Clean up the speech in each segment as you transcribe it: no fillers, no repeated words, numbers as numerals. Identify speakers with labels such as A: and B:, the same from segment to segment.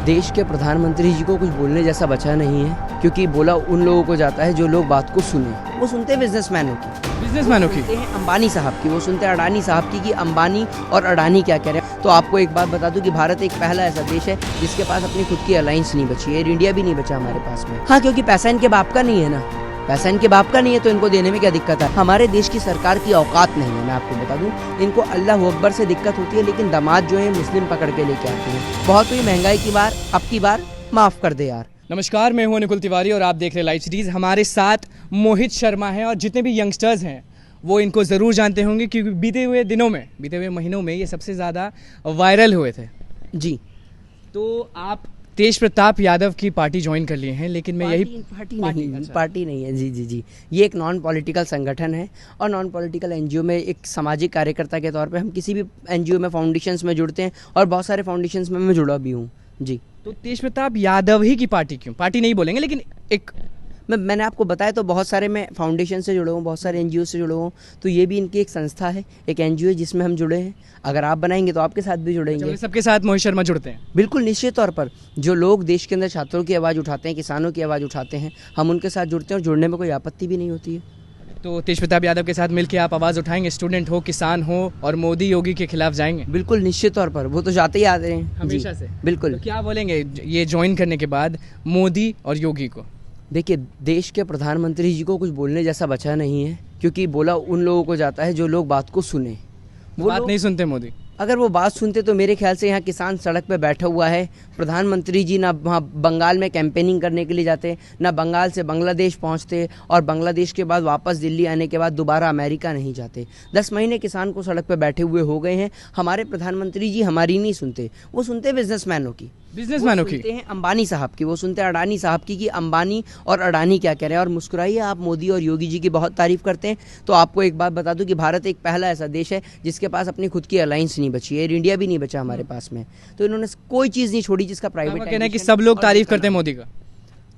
A: देश के प्रधानमंत्री जी को कुछ बोलने जैसा बचा नहीं है, क्योंकि बोला उन लोगों को जाता है जो लोग बात को सुने। वो सुनते हैं बिजनेसमैनों की, सुनते हैं अंबानी साहब की, वो सुनते हैं अडानी साहब की कि अंबानी और अडानी क्या कह रहे हैं। तो आपको एक बात बता दूं कि भारत एक पहला ऐसा देश है जिसके पास अपनी खुद की अलायंस नहीं बची है। एयर इंडिया भी नहीं बचा हमारे पास में। हाँ, क्योंकि पैसा इनके बाप का नहीं है ना, पैसा इनके बाप का नहीं है, तो इनको देने में क्या दिक्कत है। हमारे देश की सरकार की औकात नहीं है। मैं आपको बता दूं, इनको अल्लाह अकबर से दिक्कत होती है, लेकिन दामाद जो है मुस्लिम पकड़ के लेके आते हैं। बहुत हुई महंगाई की बार, अब की बार माफ कर दे यार।
B: नमस्कार, मैं हूं निकुल तिवारी और आप देख रहे हैं लाइव सीरीज। हमारे साथ मोहित शर्मा हैं और जितने भी यंगस्टर्स हैं वो इनको ज़रूर जानते होंगे, क्योंकि बीते हुए महीनों में ये सबसे ज़्यादा वायरल हुए थे
A: जी।
B: तो आप तेज प्रताप यादव की पार्टी ज्वाइन कर लिए हैं, लेकिन मैं
A: पार्टी नहीं है जी। ये एक नॉन पॉलिटिकल संगठन है और नॉन पॉलिटिकल एनजीओ में एक सामाजिक कार्यकर्ता के तौर पे हम किसी भी एनजीओ में फाउंडेशंस में जुड़ते हैं और बहुत सारे फाउंडेशंस में मैं जुड़ा भी हूँ जी।
B: तो तेज प्रताप यादव ही की पार्टी क्यों? पार्टी नहीं बोलेंगे, लेकिन एक
A: मैंने आपको बताया तो बहुत सारे मैं फाउंडेशन से जुड़ा हूँ, बहुत सारे एनजीओ से जुड़ा हूँ। तो ये भी इनकी एक संस्था है, एक एनजीओ है जिसमें हम जुड़े हैं। अगर आप बनाएंगे तो आपके साथ भी जुड़ेंगे।
B: सबके साथ मोहित शर्मा जुड़ते हैं?
A: बिल्कुल, निश्चित तौर पर। जो लोग देश के अंदर छात्रों की आवाज़ उठाते हैं, किसानों की आवाज़ उठाते हैं, हम उनके साथ जुड़ते हैं और जुड़ने में कोई आपत्ति भी नहीं होती है।
B: तो तेज प्रताप यादव के साथ मिलकर आप आवाज़ उठाएंगे, स्टूडेंट हो, किसान हो, और मोदी योगी के खिलाफ जाएंगे?
A: बिल्कुल, निश्चित तौर पर। वो तो जाते ही आते हैं
B: हमेशा से।
A: बिल्कुल।
B: तो क्या बोलेंगे ये ज्वाइन करने के बाद मोदी और योगी को?
A: देखिए, देश के प्रधानमंत्री जी को कुछ बोलने जैसा बचा नहीं है, क्योंकि बोला उन लोगों को जाता है जो लोग बात को सुने।
B: वो बात नहीं सुनते मोदी।
A: अगर वो बात सुनते तो मेरे ख्याल से यहाँ किसान सड़क पे बैठा हुआ है। प्रधानमंत्री जी ना वहाँ बंगाल में कैंपेनिंग करने के लिए जाते, ना बंगाल से बांग्लादेश पहुँचते, और बांग्लादेश के बाद वापस दिल्ली आने के बाद दोबारा अमेरिका नहीं जाते। 10 महीने किसान को सड़क पे बैठे हुए हो गए हैं। हमारे प्रधानमंत्री जी हमारी नहीं सुनते, वो सुनते बिजनेसमैनों की, सुनते हैं अंबानी साहब की, वो सुनते हैं अडानी साहब की कि अंबानी और अडानी क्या कह रहे हैं। और मुस्कुराइए, आप मोदी और योगी जी की बहुत तारीफ करते हैं। तो आपको एक बात बता दूं कि भारत एक पहला ऐसा देश है जिसके पास अपनी खुद की अलायंस नहीं बची है। एयर इंडिया भी नहीं बचा हमारे पास में। तो इन्होंने कोई चीज़ नहीं छोड़ी जिसका प्राइवेट
B: कहना है कि सब लोग तारीफ करते हैं मोदी का।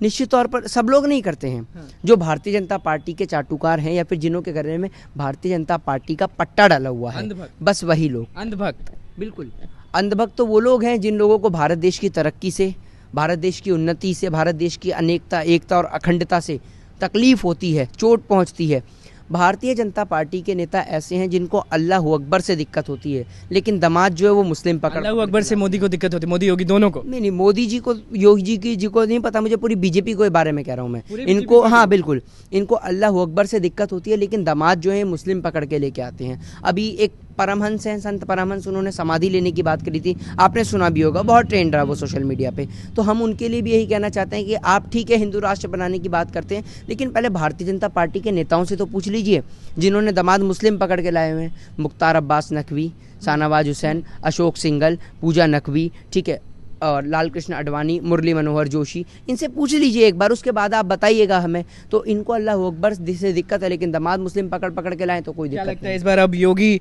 A: निश्चित तौर पर सब लोग नहीं करते हैं। जो भारतीय जनता पार्टी के चाटुकार हैं या फिर जिन्हों के घर में भारतीय जनता पार्टी का पट्टा डाला हुआ है, बस वही लोग।
B: अंधभक्त?
A: बिल्कुल, अंधभक्त तो वो लोग हैं जिन लोगों को भारत देश की तरक्की से, भारत देश की उन्नति से, भारत देश की अनेकता, एकता और अखंडता से तकलीफ होती है, चोट पहुंचती है। भारतीय जनता पार्टी के नेता ऐसे हैं जिनको अल्लाह अकबर से दिक्कत होती है, लेकिन दामाद जो है वो मुस्लिम पकड़।
B: अल्लाह अकबर से मोदी को दिक्कत होती है? मोदी योगी दोनों को?
A: नहीं, मोदी जी को, योगी जी को नहीं पता, मुझे पूरी बीजेपी के बारे में कह रहा हूँ मैं। इनको, हाँ बिल्कुल, इनको अल्लाह अकबर से दिक्कत होती है, लेकिन दामाद जो है मुस्लिम पकड़ के लेके आते हैं। अभी एक परमहंस हैं, संत परमहंस, उन्होंने समाधि लेने की बात करी थी, आपने सुना भी होगा, बहुत ट्रेंड रहा वो सोशल मीडिया पे। तो हम उनके लिए भी यही कहना चाहते हैं कि आप ठीक है हिंदू राष्ट्र बनाने की बात करते हैं, लेकिन पहले भारतीय जनता पार्टी के नेताओं से तो पूछ लीजिए जिन्होंने दामाद मुस्लिम पकड़ के लाए हुए हैं। मुख्तार अब्बास नकवी, शाहनवाज हुसैन, अशोक सिंघल, पूजा नकवी, ठीक है, और लाल कृष्ण आडवाणी, मुरली मनोहर जोशी, इनसे पूछ लीजिए एक बार, उसके बाद आप बताइएगा हमें। तो इनको अल्लाह अकबर से दिक्कत है, लेकिन दामाद मुस्लिम पकड़ के लाए तो कोई दिक्कत नहीं।
B: लगता है इस बार अब योगी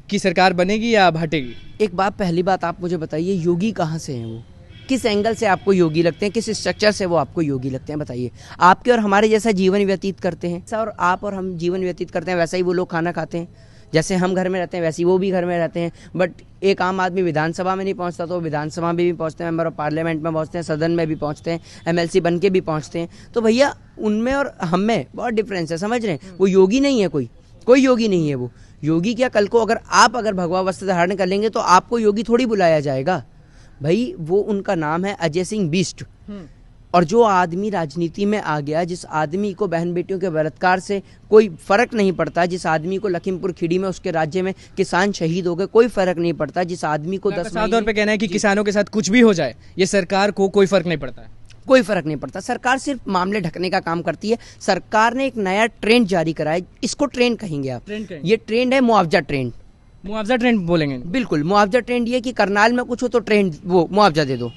B: की सरकार बनेगी या अब हटेगी?
A: एक बात, पहली बात आप मुझे बताइए, योगी कहाँ से हैं? वो किस एंगल से आपको योगी लगते हैं, किस स्ट्रक्चर से वो आपको योगी लगते हैं? बताइए। आपके और हमारे जैसा जीवन व्यतीत करते हैं, और आप और हम जीवन व्यतीत करते हैं, वैसा ही वो लोग खाना खाते हैं। जैसे हम घर में रहते हैं वैसे ही वो भी घर में रहते हैं। बट एक आम आदमी विधानसभा में नहीं पहुंचता तो विधानसभा में भी पहुंचते हैं, मेंबर ऑफ पार्लियामेंट में पहुंचते हैं, सदन में भी पहुंचते हैं, एमएलसी बन के भी पहुंचते हैं। तो भैया उनमें और हम में बहुत डिफरेंस है, समझ रहे हैं? वो योगी नहीं है, कोई योगी नहीं है वो। योगी क्या, कल को अगर भगवा वस्त्र धारण कर लेंगे तो आपको योगी थोड़ी बुलाया जाएगा भाई। वो उनका नाम है अजय सिंह बिष्ट। और जो आदमी राजनीति में आ गया, जिस आदमी को बहन बेटियों के बलात्कार से कोई फर्क नहीं पड़ता, जिस आदमी को लखीमपुर खीरी में उसके राज्य में किसान शहीद हो गए, कोई फर्क नहीं पड़ता, जिस आदमी को 10
B: साफ तौर पे कहना है कि किसानों के साथ कुछ भी हो जाए ये सरकार को कोई फर्क नहीं पड़ता है।
A: कोई फर्क नहीं पड़ता। सरकार सिर्फ मामले ढकने का काम करती है। सरकार ने एक नया ट्रेंड जारी करा है, इसको ट्रेंड कहेंगे आप। ये ट्रेंड है मुआवजा ट्रेंड।
B: मुआवजा ट्रेंड बोलेंगे?
A: बिल्कुल, मुआवजा ट्रेंड ये कि करनाल में कुछ हो तो ट्रेंड, वो मुआवजा दे दो।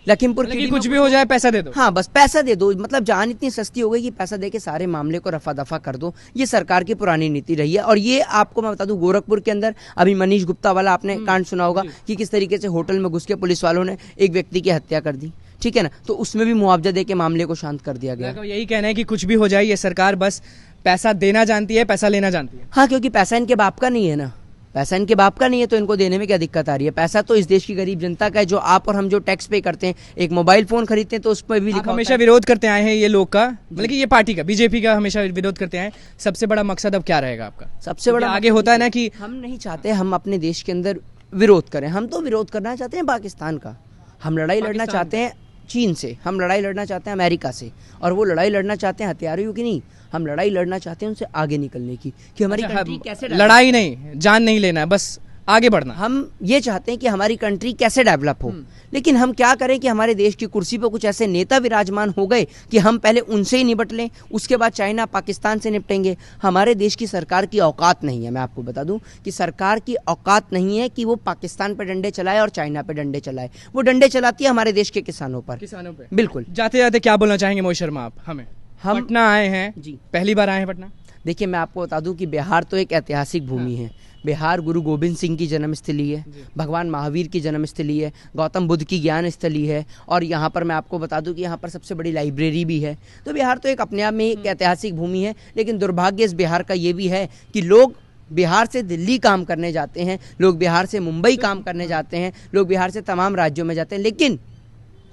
A: लखीमपुर खीरी
B: कुछ भी हो जाए पैसा दे दो।
A: हाँ, बस पैसा दे दो। मतलब जान इतनी सस्ती हो गई कि पैसा दे के सारे मामले को रफा दफा कर दो। ये सरकार की पुरानी नीति रही है। और ये आपको मैं बता दूं, गोरखपुर के अंदर अभी मनीष गुप्ता वाला आपने कांड सुना होगा कि किस तरीके से होटल में घुस के पुलिस वालों ने एक व्यक्ति की हत्या कर दी, ठीक है ना। तो उसमें भी मुआवजा दे के मामले को शांत कर दिया गया।
B: यही कहना है कि कुछ भी हो जाए ये सरकार बस पैसा देना जानती है, पैसा लेना जानती है।
A: हाँ, क्योंकि पैसा इनके बाप का नहीं है ना। पैसा इनके बाप का नहीं है तो इनको देने में क्या दिक्कत आ रही है? पैसा तो इस देश की गरीब जनता का है, जो आप और हम जो टैक्स पे करते हैं। एक मोबाइल फोन खरीदते हैं तो उस पर भी
B: आप
A: लिखा
B: हमेशा
A: होता है।
B: विरोध करते आए हैं ये लोग का, मतलब कि ये पार्टी का, बीजेपी का हमेशा विरोध करते आए हैं। सबसे बड़ा मकसद अब क्या रहेगा आपका?
A: सबसे बड़ा
B: क्योंकि आगे होता है ना कि
A: हम नहीं चाहते हम अपने देश के अंदर विरोध करें। हम तो विरोध करना चाहते हैं पाकिस्तान का। हम लड़ाई लड़ना
B: पाकिस्तान
A: चाहते हैं चीन से, हम लड़ाई लड़ना चाहते हैं अमेरिका से, और वो लड़ाई लड़ना चाहते हैं हथियारों की नहीं, हम लड़ाई लड़ना चाहते हैं उनसे आगे निकलने की, कि हमारी
B: अच्छा,
A: कंट्री कैसे डेवलप
B: लड़ाई नहीं, जान नहीं लेना है, बस आगे बढ़ना।
A: हम ये चाहते हैं कि हमारी कंट्री कैसे डेवलप हो। लेकिन हम क्या करें कि हमारे देश की कुर्सी पर कुछ ऐसे नेता विराजमान हो गए कि हम पहले उनसे ही निपट लें, उसके बाद चाइना पाकिस्तान से निपटेंगे। हमारे देश की सरकार की औकात नहीं है। मैं आपको बता दूं कि सरकार की औकात नहीं है कि वो पाकिस्तान पे डंडे चलाए और चाइना पे डंडे चलाए। वो डंडे चलाती है हमारे देश के किसानों पर।
B: किसानों पे
A: बिल्कुल।
B: जाते जाते क्या बोलना चाहेंगे मोहित शर्मा आप हमें?
A: हम
B: पटना आए हैं
A: जी।
B: पहली बार आए हैं पटना?
A: देखिए, मैं आपको बता दूं कि बिहार तो एक ऐतिहासिक भूमि है। बिहार गुरु गोविंद सिंह की जन्मस्थली है, भगवान महावीर की जन्मस्थली है, गौतम बुद्ध की ज्ञान स्थली है, और यहाँ पर मैं आपको बता दूं कि यहाँ पर सबसे बड़ी लाइब्रेरी भी है। तो बिहार तो एक अपने आप में एक ऐतिहासिक भूमि है। लेकिन दुर्भाग्य इस बिहार का ये भी है कि लोग बिहार से दिल्ली काम करने जाते हैं, लोग बिहार से मुंबई काम करने जाते हैं, लोग बिहार से तमाम राज्यों में जाते हैं। लेकिन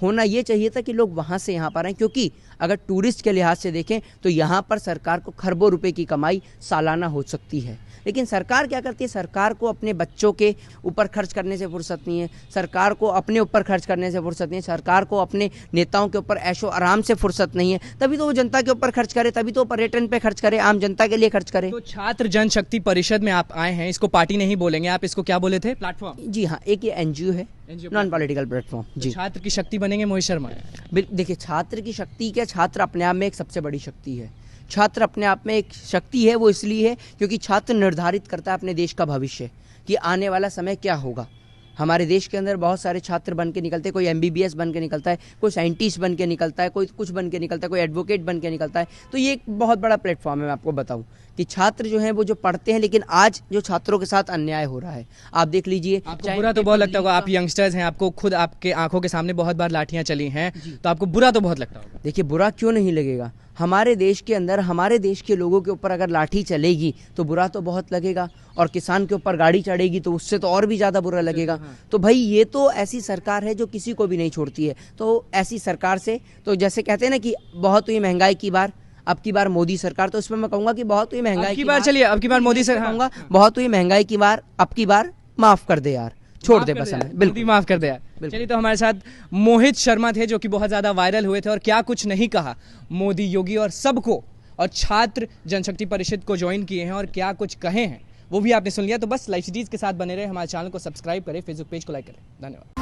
A: होना ये चाहिए था कि लोग वहाँ से यहाँ पर आएँ, क्योंकि अगर टूरिस्ट के लिहाज से देखें तो यहाँ पर सरकार को खरबों रुपए की कमाई सालाना हो सकती है। लेकिन सरकार क्या करती है? सरकार को अपने बच्चों के ऊपर खर्च करने से फुर्सत नहीं है, सरकार को अपने ऊपर खर्च करने से फुर्सत नहीं है, सरकार को अपने नेताओं के ऊपर ऐशो आराम से फुर्सत नहीं है। तभी तो वो जनता के ऊपर खर्च करे, तभी तो पर्यटन पे खर्च करे, आम जनता के लिए खर्च करे।
B: तो छात्र जनशक्ति परिषद में आप आए हैं, इसको पार्टी नहीं बोलेंगे आप, इसको क्या बोले थे? प्लेटफॉर्म?
A: जी हाँ, एक ये एनजीओ है,
B: NGO
A: नॉन पॉलिटिकल प्लेटफॉर्म। जी
B: छात्र की शक्ति बनेंगे मोहित शर्मा?
A: देखिए, छात्र की शक्ति क्या, छात्र अपने आप में एक सबसे बड़ी शक्ति है। छात्र अपने आप में एक शक्ति है, वो इसलिए है क्योंकि छात्र निर्धारित करता है अपने देश का भविष्य, कि आने वाला समय क्या होगा। हमारे देश के अंदर बहुत सारे छात्र बन के निकलते हैं, कोई MBBS बन के निकलता है, कोई साइंटिस्ट बन के निकलता है, कोई कुछ बन के निकलता है, कोई एडवोकेट बन के निकलता है। तो ये एक बहुत बड़ा प्लेटफॉर्म है। मैं आपको बताऊं कि छात्र जो हैं वो जो पढ़ते हैं, लेकिन आज जो छात्रों के साथ अन्याय हो रहा है, आप देख लीजिए।
B: आपको बुरा तो बहुत लगता होगा, आप यंगस्टर्स हैं, आपको खुद आपके आंखों के सामने बहुत बार लाठियां चली हैं, तो आपको बुरा तो बहुत लगता होगा।
A: देखिए, बुरा क्यों नहीं लगेगा? हमारे देश के अंदर हमारे देश के लोगों के ऊपर अगर लाठी चलेगी तो बुरा तो बहुत लगेगा, और किसान के ऊपर गाड़ी चढ़ेगी तो उससे तो और भी ज़्यादा बुरा लगेगा। तो भाई, ये तो ऐसी सरकार है जो किसी को भी नहीं छोड़ती है। तो ऐसी सरकार से, तो जैसे कहते हैं ना कि बहुत हुई महंगाई की बार, अब की बार मोदी सरकार, तो इसमें मैं कहूँगा कि बहुत हुई महंगाई की बार,
B: चलिए अब की बार मोदी सर,
A: कहूँगा बहुत हुई महंगाई की बार, अब की बार माफ़ कर दे यार, छोड़ दे बस हमें।
B: बिल्कुल माफ कर दे यार। चलिए, तो हमारे साथ मोहित शर्मा थे जो कि बहुत ज्यादा वायरल हुए थे, और क्या कुछ नहीं कहा मोदी, योगी और सबको, और छात्र जनशक्ति परिषद को ज्वाइन किए हैं और क्या कुछ कहे हैं वो भी आपने सुन लिया। तो बस लाइव सिटीज के साथ बने रहे, हमारे चैनल को सब्सक्राइब करें, फेसबुक पेज को लाइक करें। धन्यवाद।